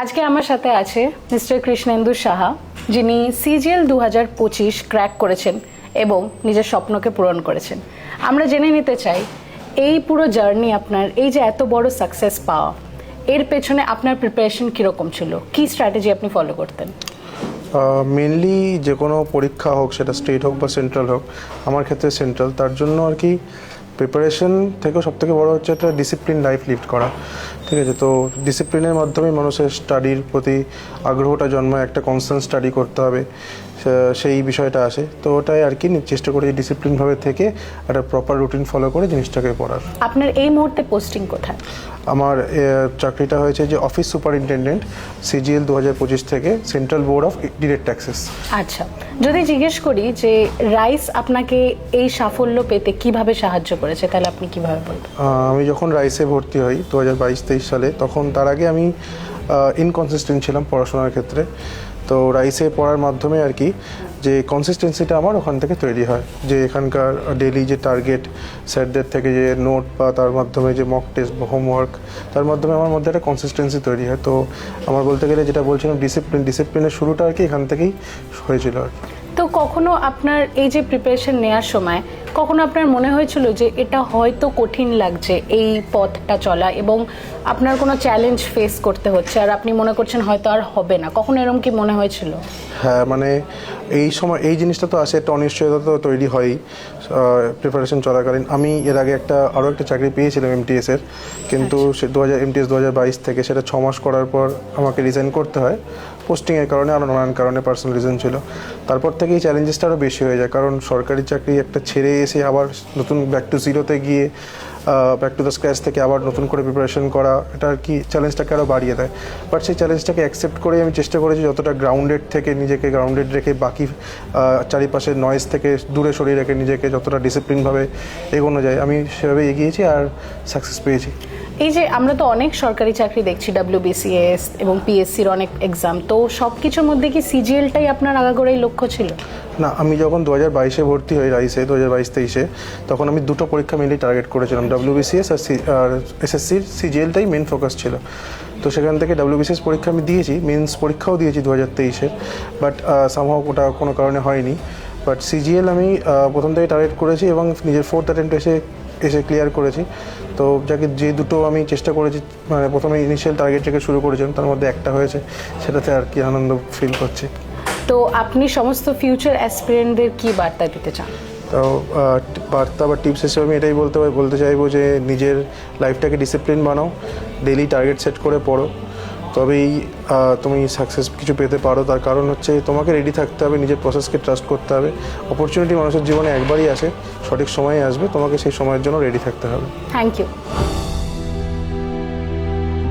আজকে আমার সাথে আছে মিস্টার কৃষ্ণেন্দু সাহা, যিনি সিজিএল 2025 ক্র্যাক করেছেন এবং নিজের স্বপ্নকে পূরণ করেছেন। আমরা জেনে নিতে চাই এই পুরো জার্নি, আপনার এই যে এত বড় সাকসেস পাওয়া, এর পেছনে আপনার প্রিপারেশন কীরকম ছিল, কী স্ট্র্যাটেজি আপনি ফলো করতেন? মেনলি যে কোনো পরীক্ষা হোক, সেটা স্টেট হোক বা সেন্ট্রাল হোক, আমার ক্ষেত্রে সেন্ট্রাল, তার জন্য আর কি প্রিপারেশন থেকেও সবথেকে বড় হচ্ছে একটা ডিসিপ্লিন লাইফ লিড করা। ঠিক আছে, তো ডিসিপ্লিনের মাধ্যমে মানুষের স্টাডির প্রতি আগ্রহটা জন্মায়, একটা কনস্ট্যান্ট স্টাডি করতে হবে, সেই বিষয়টা আসে। তো ওটাই আর কি চেষ্টা করি ডিসিপ্লিনভাবে থেকে একটা প্রপার রুটিন ফলো করে জিনিসটাকে পড়ার। আপনার এই মুহূর্তে পোস্টিং কোথায়? আমার চাকরিটা হয়েছে যে অফিস সুপারিনটেন্ডেন্ট, সিজিএল 2025 থেকে, central board of direct taxes. আচ্ছা, যদি জিজ্ঞেস করি যে রাইস আপনাকে এই সাফল্য পেতে কিভাবে সাহায্য করেছে, তাহলে আপনি কিভাবে বলবেন? আমি যখন রাইসে ভর্তি হই 2022-23 সালে, তখন তার আগে আমি ইনকনসিস্টেন্ট ছিলাম পড়াশোনার ক্ষেত্রে। তো রাইসে পড়ার মাধ্যমে আর কি যে কনসিস্টেন্সিটা আমার ওখান থেকে তৈরি হয়, যে এখানকার ডেইলি যে টার্গেট, স্যারদের থেকে যে নোট বা তার মাধ্যমে যে মক টেস্ট বা হোমওয়ার্ক, তার মাধ্যমে আমার মধ্যে একটা কনসিস্টেন্সি তৈরি হয়। তো আমার বলতে গেলে যেটা বলছিলাম ডিসিপ্লিনের শুরুটা আর কি এখান থেকেই হয়েছিল আর কি। তো কখনো আপনার এই যে প্রিপারেশন নেওয়ার সময় কখনো আপনার মনে হয়েছিল যে এটা হয়তো কঠিন লাগছে এই পথটা চলা, এবং আপনার কোনো চ্যালেঞ্জ ফেস করতে হচ্ছে আর আপনি মনে করছেন হয়তো আর হবে না, কখনো এরকম কি মনে হয়েছিল? হ্যাঁ, মানে এই সময় এই জিনিসটা তো আসে, একটা অনিশ্চয়তা তো তৈরি হয়ই প্রিপারেশন চলাকালীন। আমি এর আগে আরও একটা চাকরি পেয়েছিলাম এমটিএসের, কিন্তু সে এমটিএস 2022 থেকে, সেটা 6 মাস করার পর আমাকে রিজাইন করতে হয় পোস্টিংয়ের কারণে, আরও নানান কারণে, পার্সোনাল রিজন ছিল। তারপর থেকে এই চ্যালেঞ্জেসটা আরও বেশি হয়ে যায়, কারণ সরকারি চাকরি একটা ছেড়ে এসে আবার নতুন ব্যাক টু জিরোতে গিয়ে, ব্যাক টু দ্য স্ক্র্যাচ থেকে আবার নতুন করে প্রিপারেশন করা, এটা আর কি চ্যালেঞ্জটাকে আরও বাড়িয়ে দেয়। বাট সেই চ্যালেঞ্জটাকে অ্যাকসেপ্ট করে আমি চেষ্টা করেছি যতটা গ্রাউন্ডেড থেকে, নিজেকে গ্রাউন্ডেড রেখে, বাকি চারিপাশের নয়েজ থেকে দূরে সরিয়ে রেখে নিজেকে যতটা ডিসিপ্লিনভাবে এগোনো যায়, আমি সেভাবে এগিয়েছি আর সাকসেস পেয়েছি। এই যে আমরা তো অনেক সরকারি চাকরি দেখছি, WBCS এবং পিএসসির অনেক এক্সাম, তো সব কিছুর মধ্যে কি সিজিএলটাই আপনার আগাগোড়াই লক্ষ্য ছিল? না, আমি যখন 2022-এ ভর্তি হই রাইসে, 2022-23-এ, তখন আমি দুটো পরীক্ষা মিলিয়ে টার্গেট করেছিলাম, WBCS আর এসএসসির সিজিএলটাই মেন ফোকাস ছিল। তো সেখান থেকে WBCS পরীক্ষা আমি দিয়েছি, মেন্স পরীক্ষাও দিয়েছি 2023-এর, বাট সামহাও ওটা কোনো কারণে হয়নি। বাট সিজিএল আমি প্রথম থেকে টার্গেট করেছি এবং নিজের 4th অ্যাটেম্পট এসে ক্লিয়ার করেছি। তো যে দুটো আমি চেষ্টা করেছি, মানে প্রথমে ইনিশিয়াল টার্গেট থেকে শুরু করেছিলাম, তার মধ্যে একটা হয়েছে, সেটাতে আর কি আনন্দ ফিল করছি। তো আপনি সমস্ত ফিউচার অ্যাসপিরেন্টদের কি বার্তা দিতে চান? তো বার্তা বা টিপস হিসেবে আমি এটাই বলতে চাইবো যে নিজের লাইফটাকে ডিসিপ্লিন বানাও, ডেইলি টার্গেট সেট করে পড়ো, তবেই তুমি সাকসেস কিছু পেতে পারো। তার কারণ হচ্ছে তোমাকে রেডি থাকতে হবে, নিজের প্রসেসকে ট্রাস্ট করতে হবে। অপরচুনিটি মানুষের জীবনে একবারই আসে, সঠিক সময়ে আসবে, তোমাকে সেই সময়ের জন্য রেডি থাকতে হবে। Thank you.